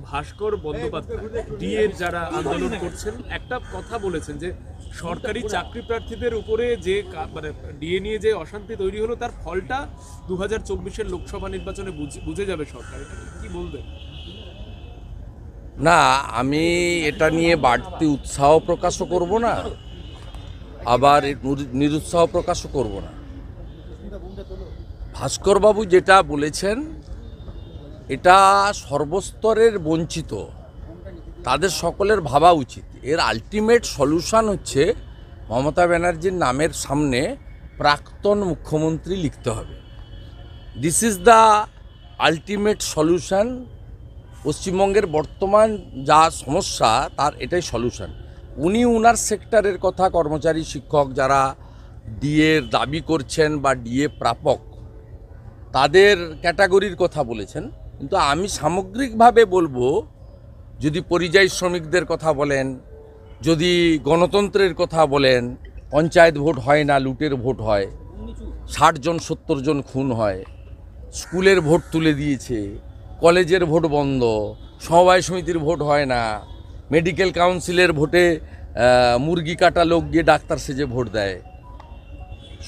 ভাস্কর বন্দ্যোপাধ্যায় ডিএর যারা আন্দোলন করছেন একটা কথা বলেছেন যে সরকারি চাকরি প্রার্থীদের উপরে যে মানে ডিএ নিয়ে যে অশান্তি তৈরি হলো তার ফলটা 2024-এর লোকসভা নির্বাচনে বুঝে যাবে সরকার। এটা কি বলবেন? না, আমি এটা নিয়ে বাড়তি উৎসাহ প্রকাশও করব না, আবার নিরুৎসাহ প্রকাশও করব না। ভাস্করবাবু যেটা বলেছেন এটা সর্বস্তরের বঞ্চিত তাদের সকলের ভাবা উচিত। এর আলটিমেট সলিউশন হচ্ছে মমতা ব্যানার্জির নামের সামনে প্রাক্তন মুখ্যমন্ত্রী লিখতে হবে। This is the ultimate solution. পশ্চিমবঙ্গের বর্তমান যা সমস্যা তার এটাই সলিউশন। উনি উনার সেক্টরের কথা, কর্মচারী শিক্ষক যারা ডিএর দাবি করছেন বা ডিএ প্রাপক তাদের ক্যাটাগরির কথা বলেছেন, কিন্তু আমি সামগ্রিকভাবে বলবো, যদি পরিযায়ী শ্রমিকদের কথা বলেন, যদি গণতন্ত্রের কথা বলেন, পঞ্চায়েত ভোট হয় না, লুটের ভোট হয়, 60 জন 70 জন খুন হয়, স্কুলের ভোট তুলে দিয়েছে, কলেজের ভোট বন্ধ, সমবায় সমিতির ভোট হয় না, মেডিকেল কাউন্সিলের ভোটে মুরগি কাটা লোক গিয়ে ডাক্তার সেজে ভোট দেয়,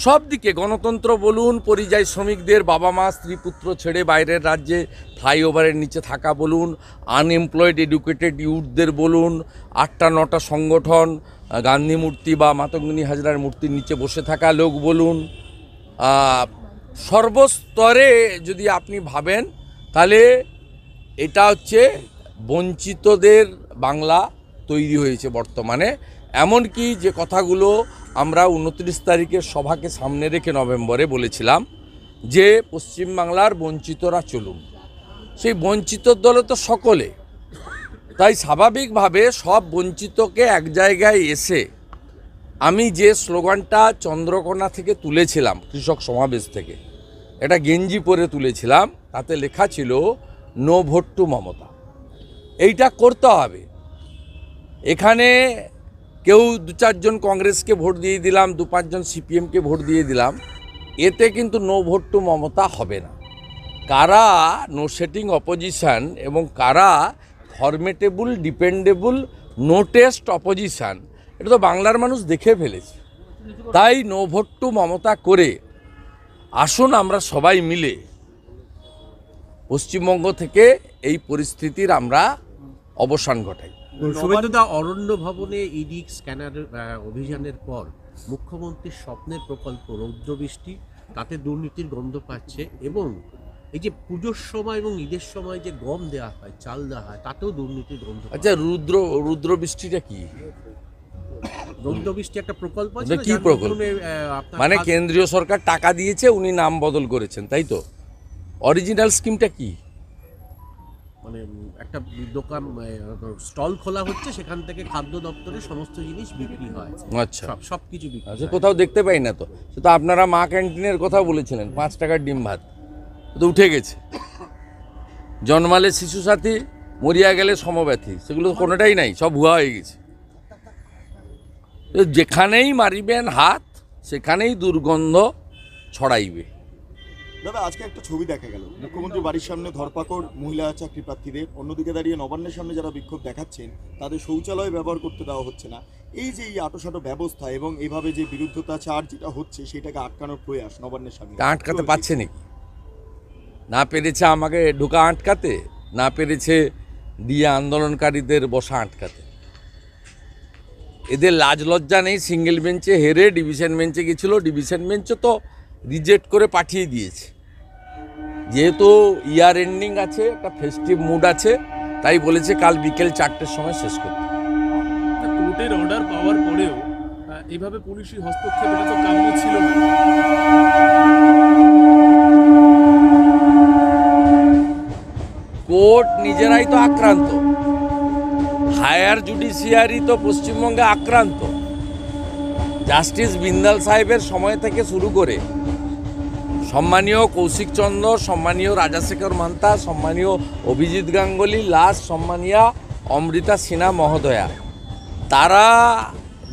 সব দিকে গণতন্ত্র বলুন, পরিযায়ী শ্রমিকদের বাবা মা স্ত্রী পুত্র ছেড়ে বাইরের রাজ্যে ফ্লাইওভারের নিচে থাকা বলুন, আনএমপ্লয়েড এডুকেটেড ইউথদের বলুন, 8টা-9টা সংগঠন গান্ধী মূর্তি বা মাতঙ্গিনী হাজরার মূর্তির নিচে বসে থাকা লোক বলুন, সর্বস্তরে যদি আপনি ভাবেন তাহলে এটা হচ্ছে বঞ্চিতদের বাংলা তৈরি হয়েছে বর্তমানে। এমনকি যে কথাগুলো আমরা 29 তারিখের সভাকে সামনে রেখে নভেম্বরে বলেছিলাম যে পশ্চিমবাংলার বঞ্চিতরা চলুন, সেই বঞ্চিত দলে তো সকলে, তাই স্বাভাবিকভাবে সব বঞ্চিতকে এক জায়গায় এসে আমি যে স্লোগানটা চন্দ্রকোনা থেকে তুলেছিলাম, কৃষক সমাবেশ থেকে, এটা গেঞ্জি পরে তুলেছিলাম, তাতে লেখা ছিল নো ভোট টু মমতা। এইটা করতে হবে। এখানে কেউ 2-4 জন কংগ্রেসকে ভোট দিয়ে দিলাম, 2-5 জন সিপিএমকে ভোট দিয়ে দিলাম, এতে কিন্তু নো ভোট টু মমতা হবে না। কারা নো সেটিং অপোজিশন এবং কারা formidable, dependable, no test opposition, এটা তো বাংলার মানুষ দেখে ফেলেছে। তাই নো ভোট টু মমতা করে আসুন আমরা সবাই মিলে পশ্চিমবঙ্গ থেকে এই পরিস্থিতির আমরা অবসান ঘটাই। শুভেন্দুদা, অরণ্য ভবনে ইডি স্ক্যানার অভিযানের পর মুখ্যমন্ত্রীর স্বপ্নের প্রকল্প রৌদ্রবৃষ্টি, তাতে দুর্নীতির গন্ধ পাচ্ছে, এবং এই যে পুজোর সময় এবং ঈদের সময় যে গম দেওয়া হয়, চাল দেওয়া হয়, তাতেও দুর্নীতির গন্ধ। আচ্ছা, রুদ্রবৃষ্টিটা কি? রৌদ্রবৃষ্টি একটা প্রকল্প আছে, কি প্রকল্প? মানে কেন্দ্রীয় সরকার টাকা দিয়েছে, উনি নাম বদল করেছেন, তাই তো? অরিজিনাল স্কিমটা কি? মানে একটা দোকান, স্টল খোলা হচ্ছে, সেখান থেকে খাদ্য দপ্তরের সমস্ত জিনিস বিক্রি হয়। আচ্ছা, সবকিছু বিক্রি। আচ্ছা, কোথাও দেখতে পাই না তো। তো আপনারা মা ক্যান্টিনের কথা বলেছিলেন, 5 টাকার ডিম ভাত তো উঠে গেছে। জন্মালে শিশু সাথী, মরিয়া গেলে সমব্যথী, সেগুলো কোনোটাই নাই, সব ভুয়া হয়ে গেছে। যেখানেই মারিবেন হাত সেখানেই দুর্গন্ধ ছড়াইবে। দাদা, আজকে একটা ছবি দেখা গেল, মুখ্যমন্ত্রী বাড়ির সামনে ধরপাকড় মহিলা চাকরি প্রার্থীদের, অন্যদিকে দাঁড়িয়ে নবান্নের সামনে যারা বিক্ষোভ দেখাচ্ছেন তাদের শৌচালয় ব্যবহার করতে দেওয়া হচ্ছে না। এই যে এই আটোসাটো ব্যবস্থা এবং এইভাবে যে বিরুদ্ধতাচার যেটা হচ্ছে সেটাকে আটকানোর প্রয়াস নবান্নের সামনে, আটকাতে পারছে নাকি? না পেরেছে আমাকে ঢোকা আটকাতে, না পেরেছে দিয়ে আন্দোলনকারীদের বসা আটকাতে। এদের লাজ লজ্জা নেই। সিঙ্গেল বেঞ্চে হেরে ডিভিশন বেঞ্চে গেছিলো, ডিভিশন বেঞ্চে তো রিজেক্ট করে পাঠিয়ে দিয়েছে। যেহেতু ইয়ার এন্ডিং আছে, একটা ফেস্টিভ মুড আছে, তাই বলেছে কাল বিকেল 4টের সময় শেষ করতে। কোর্টের অর্ডার পাওয়ার পরেও এইভাবে পুলিশি হস্তক্ষেপ, এটা তো কাম্য ছিল না। কোর্ট নিজেরাই তো আক্রান্ত, হায়ার জুডিশিয়ারি তো পশ্চিমবঙ্গে আক্রান্ত। জাস্টিস বিন্দাল সাহেবের সময় থেকে শুরু করে সম্মানীয় কৌশিক চন্দ্র, সম্মানীয় রাজাশেখর মান্তা, সম্মানীয় অভিজিৎ গাঙ্গুলি, লাস্ট সম্মানীয় অমৃতা সিনহা মহোদয়া, তারা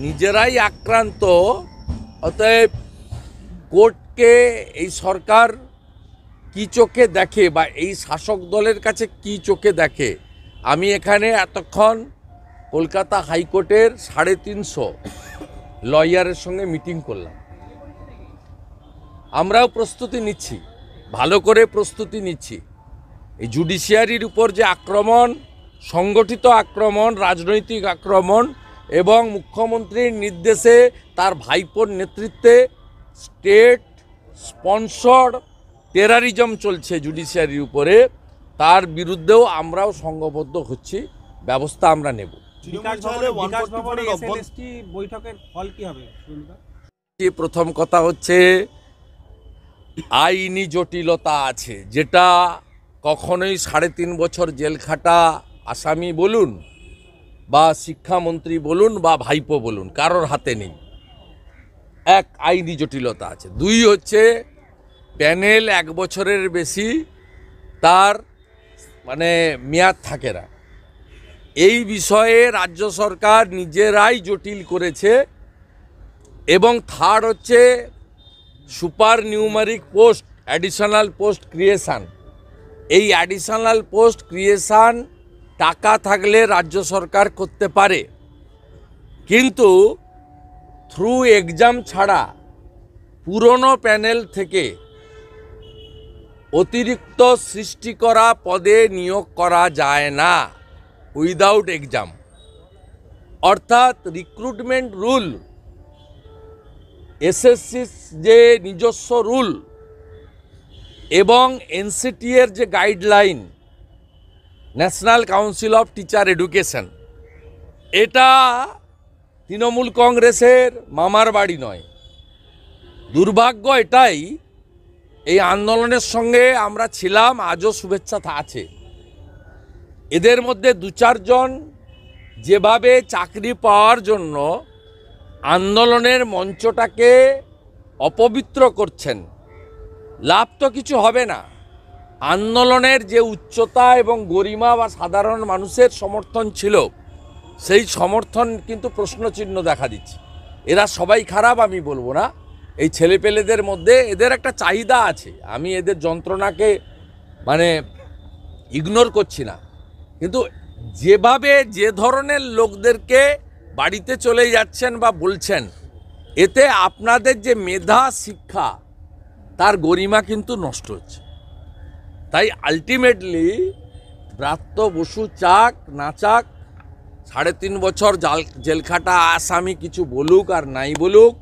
নিজেরাই আক্রান্ত। অতএব কোর্টকে এই সরকার কি চোখে দেখে বা এই শাসক দলের কাছে কি চোখে দেখে, আমি এখানে এতক্ষণ কলকাতা হাইকোর্টের 350 লয়ারের সঙ্গে মিটিং করলাম। আমরাও প্রস্তুতি নিচ্ছি, ভালো করে প্রস্তুতি নিচ্ছি। এই জুডিশিয়ারির উপর যে আক্রমণ, সংগঠিত আক্রমণ, রাজনৈতিক আক্রমণ এবং মুখ্যমন্ত্রীর নির্দেশে তার ভাইপোর নেতৃত্বে স্টেট স্পন্সর্ড টেরারিজম চলছে জুডিশিয়ারির উপরে, তার বিরুদ্ধেও আমরাও সংঘবদ্ধ হচ্ছি, ব্যবস্থা আমরা নেব। বৈঠকের ফল কি হবে? প্রথম কথা হচ্ছে আইনি জটিলতা আছে, যেটা কখনোই 3.5 বছর জেল খাটা আসামি বলুন বা শিক্ষামন্ত্রী বলুন বা ভাইপো বলুন, কারোর হাতে নেই। এক, আইনি জটিলতা আছে। 2 হচ্ছে প্যানেল 1 বছরের বেশি তার মেয়াদ থাকে না। এই বিষয়ে রাজ্য সরকার নিজেরাই জটিল করেছে। এবং 3rd হচ্ছে super numeric post, additional post creation. এই অ্যাডিশনাল পোস্ট ক্রিয়েশন টাকা থাকলে রাজ্য সরকার করতে পারে, কিন্তু থ্রু এক্সাম ছাড়া পুরনো প্যানেল থেকে অতিরিক্ত সৃষ্টি করা পদে নিয়োগ করা যায় না উইদাউট এক্সাম। অর্থাৎ রিক্রুটমেন্ট রুল, এসএসসির যে নিজস্ব রুল এবং এনসিটি এর যে guideline, national council of teacher education, এটা তৃণমূল কংগ্রেসের মামার বাড়ি নয়। দুর্ভাগ্য এটাই, এই আন্দোলনের সঙ্গে আমরা ছিলাম, আজও শুভেচ্ছা আছে। এদের মধ্যে 2-4 জন যেভাবে চাকরি পাওয়ার জন্য আন্দোলনের মঞ্চটাকে অপবিত্র করছেন, লাভ তো কিছু হবে না। আন্দোলনের যে উচ্চতা এবং গরিমা বা সাধারণ মানুষের সমর্থন ছিল, সেই সমর্থন কিন্তু প্রশ্নচিহ্ন দেখা দিচ্ছে। এরা সবাই খারাপ আমি বলবো না, এই ছেলেপেলেদের মধ্যে এদের একটা চাহিদা আছে। আমি এদের যন্ত্রণাকে ইগনোর করছি না, কিন্তু যেভাবে যে ধরনের লোকদেরকে বাড়িতে চলে যাচ্ছেন বা বলছেন, এতে আপনাদের যে মেধা শিক্ষা তার গরিমা কিন্তু নষ্ট হচ্ছে। তাই আলটিমেটলি ব্রাত্য বসু চাক না চাক, 3.5 বছর জেলখাটা আসামি কিছু বলুক আর নাই বলুক,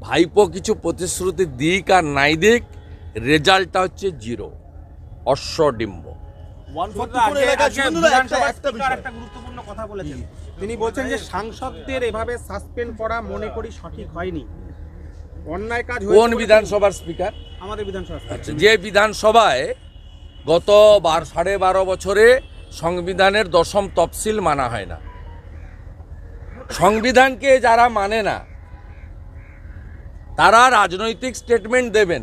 ভাইপো কিছু প্রতিশ্রুতি দিক আর নাই দিক, রেজাল্টটা হচ্ছে 0, অশ্বডিম্ব। একটা গুরুত্বপূর্ণ কথা বলেছেন, তিনি বলছেন যে সাংসদদের এভাবে সাসপেন্ড করা মনে করি সঠিক হয়নি, অন্যায় কাজ হয়েছে। কোন বিধানসভার স্পিকার? আমাদের বিধানসভা। যে বিধানসভায় গত 12.5 বছরে সংবিধানের 10ম তফসিল মানা হয় না। সংবিধানকে যারা মানে না তারা রাজনৈতিক স্টেটমেন্ট দেবেন।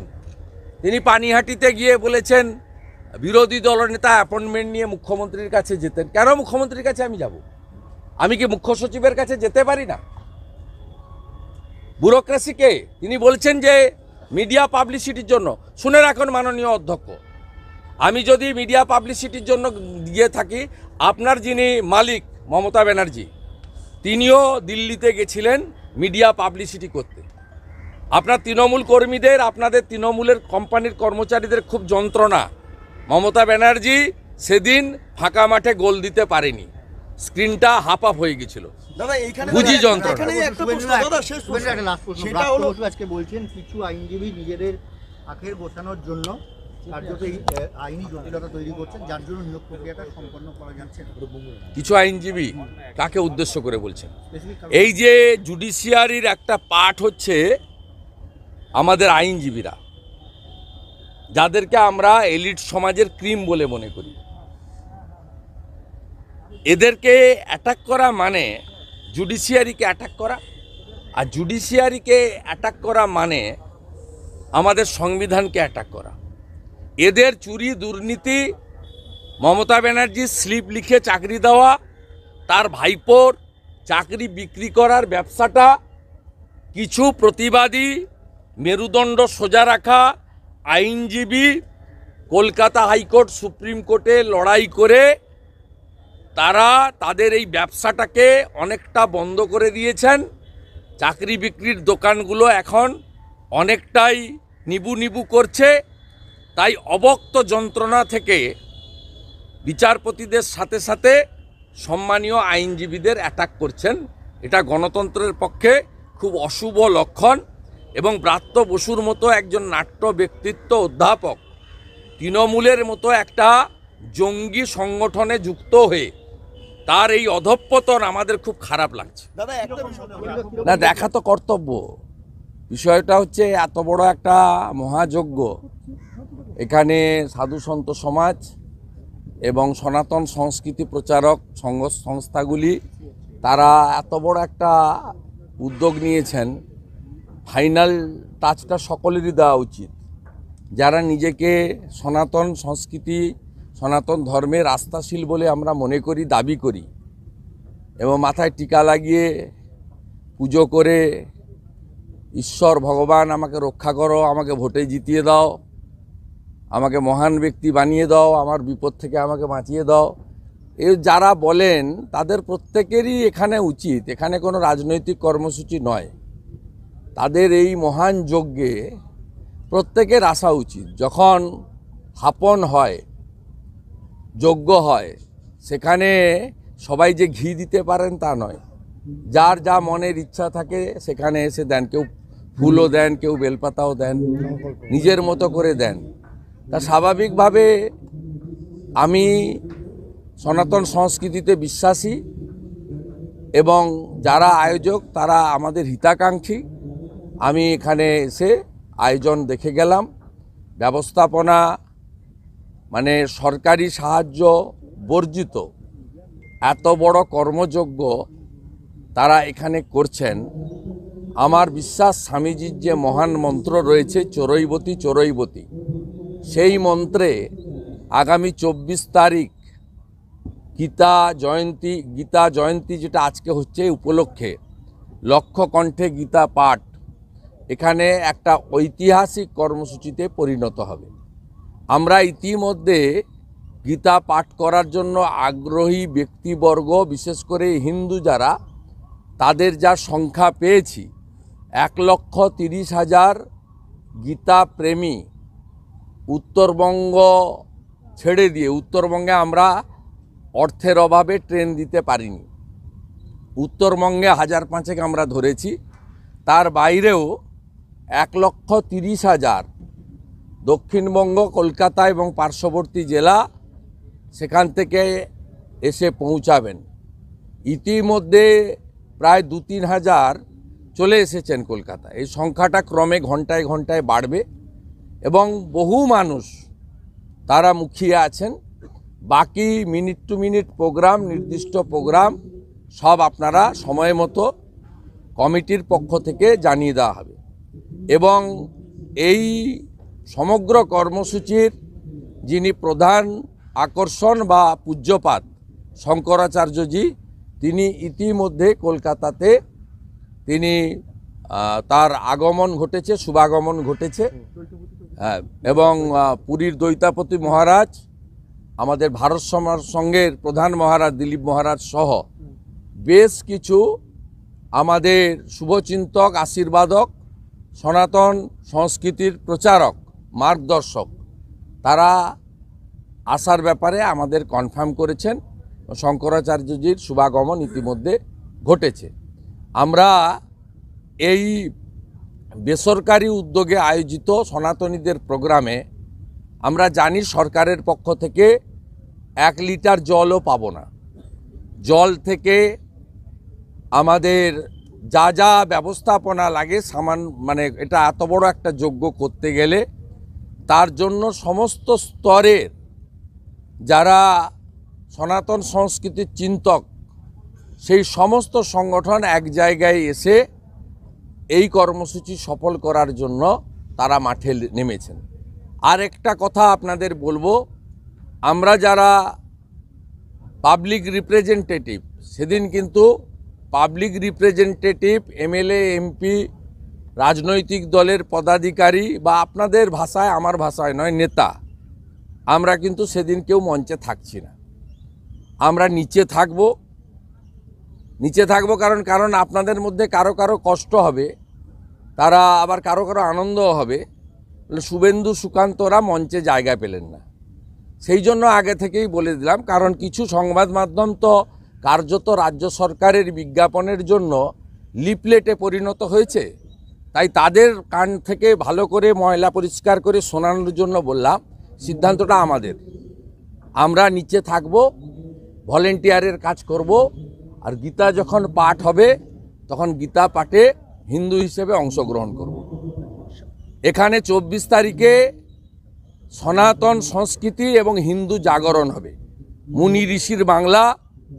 তিনি পানিহাটিতে গিয়ে বলেছেন বিরোধী দলনেতা অ্যাপয়েন্টমেন্ট নিয়ে মুখ্যমন্ত্রীর কাছে যেতেন। কেন মুখ্যমন্ত্রীর কাছে আমি যাব? আমি কি মুখ্য সচিবের কাছে যেতে পারি না? ব্যুরোক্রেসিকে তিনি বলছেন যে মিডিয়া পাবলিসিটির জন্য। শুনে রাখুন মাননীয় অধ্যক্ষ, আমি যদি মিডিয়া পাবলিসিটির জন্য গিয়ে থাকি, আপনার যিনি মালিক মমতা ব্যানার্জি, তিনিও দিল্লিতে গেছিলেন মিডিয়া পাবলিসিটি করতে। আপনার তৃণমূল কর্মীদের, আপনাদের তৃণমূলের কোম্পানির কর্মচারীদের খুব যন্ত্রণা। মমতা ব্যানার্জি সেদিন ফাঁকা মাঠে গোল দিতে পারেনি, স্ক্রিনটা হাফ আপ হয়ে গেছিল। বুঝি যন্ত্রণা। আজকে বলছেন কিছু আইনজীবী নিজেদের আখের বসানোর জন্য কার্যত আইনি জটিলতা তৈরি করছেন, যার জন্য নিয়োগ প্রক্রিয়াটা সম্পন্ন করা যাচ্ছে না। কিছু আইনজীবী কাকে উদ্দেশ্য করে বলছেন? এই যে জুডিশিয়ারির একটা পার্ট হচ্ছে আমাদের আইনজীবীরা, যাদেরকে আমরা এলিট সমাজের ক্রিম বলে মনে করি। এদেরকে অ্যাটাক করা মানে জুডিশিয়ারিকে অ্যাটাক করা, আর জুডিশিয়ারিকে অ্যাটাক করা মানে আমাদের সংবিধানকে অ্যাটাক করা। এদের চুরি দুর্নীতি, মমতা ব্যানার্জির স্লিপ লিখে চাকরি দেওয়া, তার ভাইপোর চাকরি বিক্রি করার ব্যবসাটা কিছু প্রতিবাদী, মেরুদণ্ড সোজা রাখা আইনজীবী কলকাতা হাইকোর্ট, সুপ্রিম কোর্টে লড়াই করে তারা তাদের এই ব্যবসাটাকে অনেকটা বন্ধ করে দিয়েছেন। চাকরি বিক্রির দোকানগুলো এখন অনেকটাই নিবু নিবু করছে। তাই অবক্ত যন্ত্রণা থেকে বিচারপতিদের সাথে সাথে সম্মানীয় আইনজীবীদের অ্যাটাক করছেন। এটা গণতন্ত্রের পক্ষে খুব অশুভ লক্ষণ। এবং ব্রাত্য বসুর মতো একজন নাট্য ব্যক্তিত্ব অধ্যাপক তৃণমূলের মতো একটা জঙ্গি সংগঠনে যুক্ত হয়ে তার এই অধঃপতন আমাদের খুব খারাপ লাগছে। দাদা একটা বিষয় না, দেখা তো কর্তব্য। বিষয়টা হচ্ছে এত বড় একটা মহাযজ্ঞ, এখানে সাধু সন্ত সমাজ এবং সনাতন সংস্কৃতি প্রচারক সংস্থাগুলি তারা এত বড় একটা উদ্যোগ নিয়েছেন। ফাইনাল টাচটা সকলেরই দেওয়া উচিত। যারা নিজেকে সনাতন সংস্কৃতি সনাতন ধর্মের আস্থাশীল বলে আমরা মনে করি, দাবি করি, এবং মাথায় টিকা লাগিয়ে পুজো করে ঈশ্বর ভগবান আমাকে রক্ষা করো, আমাকে ভোটে জিতিয়ে দাও, আমাকে মহান ব্যক্তি বানিয়ে দাও, আমার বিপদ থেকে আমাকে বাঁচিয়ে দাও, এই যারা বলেন তাদের প্রত্যেকেরই এখানে উচিত, এখানে কোনো রাজনৈতিক কর্মসূচি নয়, তাদের এই মহান যজ্ঞে প্রত্যেকের আসা উচিত। যখন হাপন হয়, যজ্ঞ হয়, সেখানে সবাই যে ঘি দিতে পারেন তা নয়। যার যা মনের ইচ্ছা থাকে সেখানে এসে দেন, কেউ ফুলও দেন, কেউ বেলপাতাও দেন, নিজের মতো করে দেন। তা স্বাভাবিকভাবে আমি সনাতন সংস্কৃতিতে বিশ্বাসী এবং যারা আয়োজক তারা আমাদের হিতাকাঙ্ক্ষী। আমি এখানে এসে আয়োজন দেখে গেলাম। ব্যবস্থাপনা মানে সরকারি সাহায্য বর্জিত এত বড় কর্মযজ্ঞ তারা এখানে করছেন। আমার বিশ্বাস স্বামীজির যে মহান মন্ত্র রয়েছে চরৈবতী চরৈবতী, সেই মন্ত্রে আগামী 24 তারিখ গীতা জয়ন্তী যেটা আজকে হচ্ছে উপলক্ষে লক্ষ কণ্ঠে গীতা পাঠ এখানে একটা ঐতিহাসিক কর্মসূচিতে পরিণত হবে। আমরা ইতিমধ্যে গীতা পাঠ করার জন্য আগ্রহী ব্যক্তিবর্গ, বিশেষ করে হিন্দু যারা, তাদের যা সংখ্যা পেয়েছি 1,30,000 গীতা প্রেমী উত্তরবঙ্গ ছেড়ে দিয়ে, উত্তরবঙ্গে আমরা অর্থের অভাবে ট্রেন দিতে পারিনি, উত্তরবঙ্গে 1,500 আমরা ধরেছি, তার বাইরেও 1,30,000 দক্ষিণবঙ্গ, কলকাতা এবং পার্শ্ববর্তী জেলা সেখান থেকে এসে পৌঁছাবেন। ইতিমধ্যে প্রায় 2-3 হাজার চলে এসেছেন কলকাতা। এই সংখ্যাটা ক্রমে ঘন্টায় ঘন্টায় বাড়বে এবং বহু মানুষ তারা মুখিয়ে আছেন। বাকি মিনিট টু মিনিট প্রোগ্রাম, নির্দিষ্ট প্রোগ্রাম সব আপনারা সময় মতো কমিটির পক্ষ থেকে জানিয়ে দেওয়া হবে। এবং এই সমগ্র কর্মসূচির যিনি প্রধান আকর্ষণ বা পূজ্যপাত শঙ্করাচার্যজি, তিনি ইতিমধ্যে কলকাতাতে তিনি তার আগমন ঘটেছে, শুভাগমন ঘটেছে। এবং পুরীর দৈতাপতি মহারাজ, আমাদের ভারত সংঘের প্রধান মহারাজ দিলীপ মহারাজ সহ বেশ কিছু আমাদের শুভচিন্তক, আশীর্বাদক, সনাতন সংস্কৃতির প্রচারক, মার্গদর্শক, তারা আসার ব্যাপারে আমাদের কনফার্ম করেছেন। শঙ্করাচার্যজির শুভাগমন ইতিমধ্যে ঘটেছে। আমরা এই বেসরকারি উদ্যোগে আয়োজিত সনাতনীদের প্রোগ্রামে আমরা জানি সরকারের পক্ষ থেকে 1 লিটার জলও পাবো না। জল থেকে আমাদের যা যা ব্যবস্থাপনা লাগে মানে এটা এত বড় একটা যজ্ঞ করতে গেলে তার জন্য সমস্ত স্তরের যারা সনাতন সংস্কৃতির চিন্তক, সেই সমস্ত সংগঠন এক জায়গায় এসে এই কর্মসূচি সফল করার জন্য তারা মাঠে নেমেছেন। আর একটা কথা আপনাদের বলবো, আমরা যারা পাবলিক রিপ্রেজেন্টেটিভ, সেদিন কিন্তু পাবলিক রিপ্রেজেন্টেটিভ, এমএলএ, এমপি, রাজনৈতিক দলের পদাধিকারী বা আপনাদের ভাষায়, আমার ভাষায় নয়, নেতা, আমরা কিন্তু সেদিন কেউ মঞ্চে থাকছি না। আমরা নিচে থাকবো কারণ আপনাদের মধ্যে কারো কারো কষ্ট হবে, তারা আবার কারো কারো আনন্দও হবে। শুভেন্দু সুকান্তরা মঞ্চে জায়গা পেলেন না, সেই জন্য আগে থেকেই বলে দিলাম। কারণ কিছু সংবাদ মাধ্যম তো কার্যত রাজ্য সরকারের বিজ্ঞাপনের জন্য লিফলেটে পরিণত হয়েছে, তাই তাদের কান থেকে ভালো করে ময়লা পরিষ্কার করে শোনানোর জন্য বললাম, সিদ্ধান্তটা আমাদের। আমরা নিচে থাকব, ভলেন্টিয়ারের কাজ করব, আর গীতা যখন পাঠ হবে তখন গীতা পাঠে হিন্দু হিসেবে অংশগ্রহণ করব। এখানে 24 তারিখে সনাতন সংস্কৃতি এবং হিন্দু জাগরণ হবে। মুনি ঋষির বাংলা,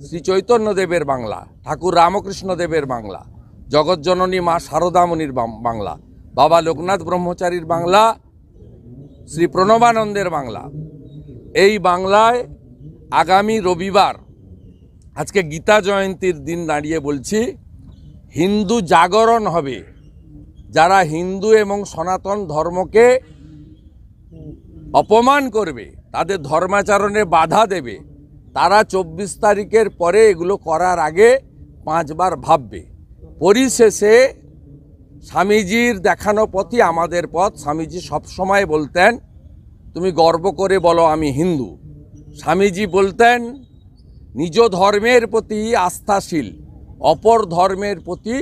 শ্রী চৈতন্যদেবের বাংলা, ঠাকুর রামকৃষ্ণ দেবের বাংলা, জগৎজননী মা শারদামণির বাংলা, বাবা লোকনাথ ব্রহ্মচারীর বাংলা, শ্রী প্রণবানন্দের বাংলা। এই বাংলায় আগামী রবিবার, আজকে গীতা জয়ন্তীর দিন দাঁড়িয়ে বলছি, হিন্দু জাগরণ হবে। যারা হিন্দু এবং সনাতন ধর্মকে অপমান করবে, তাদের ধর্মাচরণে বাধা দেবে, তারা 24 তারিখের পরে এগুলো করার আগে 5 বার ভাববে। পরিশেষে স্বামীজির দেখানো পথই আমাদের পথ। স্বামীজি সবসময় বলতেন, তুমি গর্ব করে বলো আমি হিন্দু। স্বামীজি বলতেন, নিজ ধর্মের প্রতি আস্থাশীল, অপর ধর্মের প্রতি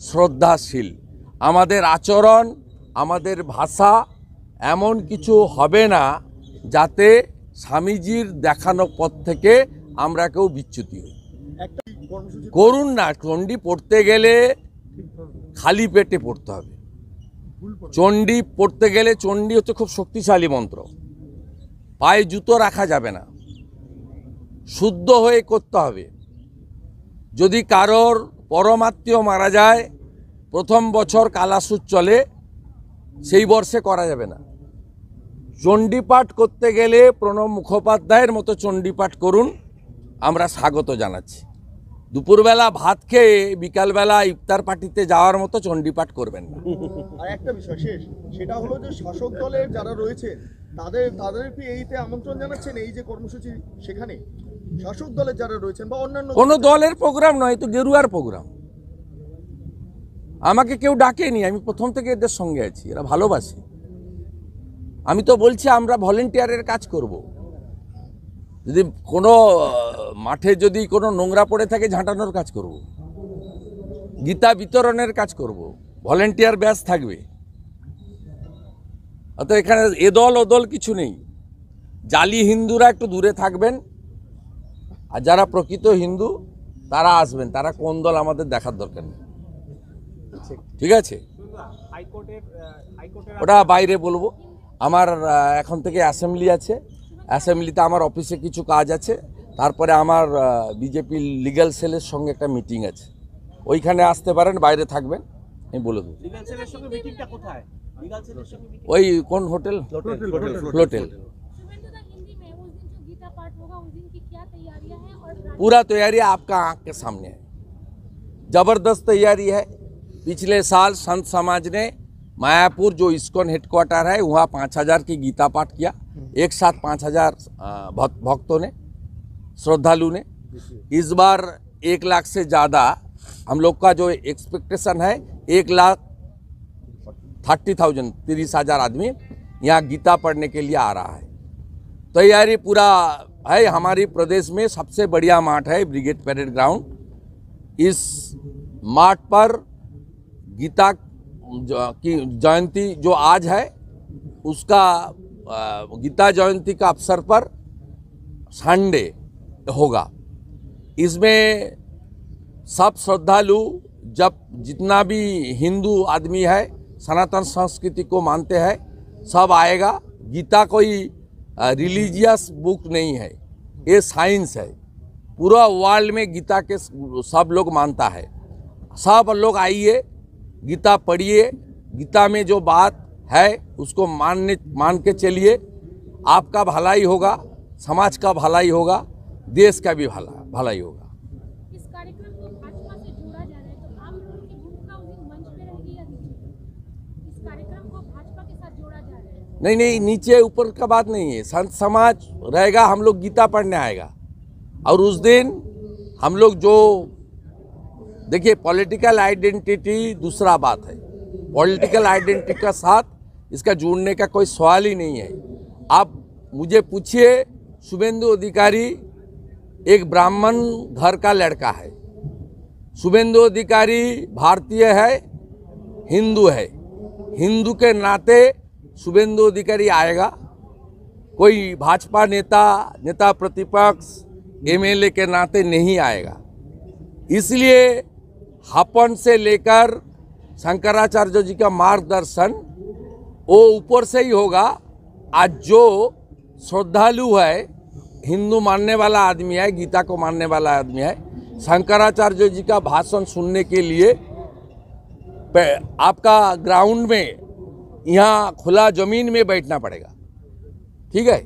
শ্রদ্ধাশীল। আমাদের আচরণ, আমাদের ভাষা এমন কিছু হবে না যাতে স্বামীজির দেখানো পথ থেকে আমরা কেউ বিচ্যুতি হই। করুন না, চণ্ডী পড়তে গেলে খালি পেটে পড়তে হবে। চণ্ডী পড়তে গেলে, চণ্ডী হচ্ছে খুব শক্তিশালী মন্ত্র, পায়ে জুতো রাখা যাবে না, শুদ্ধ হয়ে করতে হবে। যদি কারোর পরমাত্মীয় মারা যায়, প্রথম বছর কালাসুদ চলে, সেই বর্ষে করা যাবে না। চণ্ডীপাঠ করতে গেলে প্রণব মুখোপাধ্যায়ের মতো চণ্ডীপাঠ করুন, আমরা স্বাগত জানাচ্ছি। দুপুরবেলা ভাত খেয়ে বিকালবেলা ইফতার পার্টিতে যাওয়ার মতো চণ্ডীপাঠ করবেন না। আর একটা বিষয় শেষ, সেটা হলো যে শাসক দলের যারা রয়েছে তাদেরকে এইতে আমন্ত্রণ জানাচ্ছেন, এই যে কর্মসূচি, সেখানে শাসক দলের যারা রয়েছেন বা অন্যান্য কোনো দলের প্রোগ্রাম নয়, তো গেরুয়ার প্রোগ্রাম। আমাকে কেউ ডাকেনি, আমি প্রথম থেকে এদের সঙ্গে আছি, এরা ভালোবাসে। আমি তো বলছি আমরা ভলেন্টিয়ারের কাজ করব। যদি কোনো মাঠে যদি কোনো নোংরা পড়ে থাকে, ঝাঁটানোর কাজ করব, গীতা বিতরণের কাজ করব, ভলেন্টিয়ার ব্যাচ থাকবে। অর্থাৎ এখানে এদল ওদল কিছু নেই। জালি হিন্দুরা একটু দূরে থাকবেন, আর যারা প্রকৃত হিন্দু তারা আসবেন। তারা কোন দল আমাদের দেখার দরকার নেই, ঠিক আছে? ওটা বাইরে বলবো। আমার এখন থেকে অ্যাসেম্বলি আছে, অ্যাসেম্বলিতে আমার অফিসে কিছু কাজ আছে, তারপরে আমার বিজেপি লিগ্যাল সেলের সঙ্গে একটা মিটিং আছে, ওইখানে আসতে পারেন, বাইরে থাকবেন, আমি বলে দেবো। ওই কোন হোটেল? ফ্লোটেল। पूरा तैयारी आपका आंख के सामने है, जबरदस्त तैयारी है। पिछले साल संत समाज ने मायापुर जो इस्कॉन हेडक्वार्टर है वहाँ 5000 की गीता पाठ किया, एक साथ 5000 भक्तों ने, श्रद्धालु ने। इस बार 1 लाख से ज़्यादा हम लोग का जो एक्सपेक्टेशन है, 1,30,000 30,000 आदमी यहाँ गीता पढ़ने के लिए आ रहा है। तैयारी पूरा है। हमारी प्रदेश में सबसे बढ़िया माठ है ब्रिगेड परेड ग्राउंड। इस माठ पर गीता की जयंती जो आज है, उसका गीता जयंती का अवसर पर संडे होगा। इसमें सब श्रद्धालु, जब जितना भी हिंदू आदमी है, सनातन संस्कृति को मानते हैं, सब आएगा। गीता कोई रिलीजियस बुक नहीं है, ये साइंस है। पूरा वर्ल्ड में गीता के सब लोग मानता है। सब लोग आइए, गीता पढ़िए, गीता में जो बात है उसको मान के चलिए। आपका भलाई होगा, समाज का भलाई होगा, देश का भी भलाई होगा। इस कार्यक्रम को भाजपा से जोड़ा जा रहा है, तो आप लोगों की भूमिका उस दिन मंच पे रहेगी या नीचे? इस कार्यक्रम को भाजपा के साथ जोड़ा जा रहा है? नहीं, नीचे ऊपर का बात नहीं है। संत समाज रहेगा, हम लोग गीता पढ़ने आएगा। और उस दिन हम लोग जो देखिए, पॉलिटिकल आइडेंटिटी दूसरा बात है, पॉलिटिकल आइडेंटिटी का साथ इसका जोड़ने का कोई सवाल ही नहीं है। आप मुझे पूछिए, शुभेंदु अधिकारी एक ब्राह्मण घर का लड़का है, शुभेंदु अधिकारी भारतीय है, हिंदू है, हिंदू के नाते शुभेंदु अधिकारी आएगा, कोई भाजपा नेता प्रतिपक्ष एमएलए के नाते नहीं आएगा। इसलिए हापन से लेकर शंकराचार्य जी का मार्गदर्शन वो ऊपर से ही होगा। आज जो श्रद्धालु है, हिंदू मानने वाला आदमी है, गीता को मानने वाला आदमी है, शंकराचार्य जी का भाषण सुनने के लिए आपका ग्राउंड में, यहाँ खुला जमीन में बैठना पड़ेगा। ठीक है।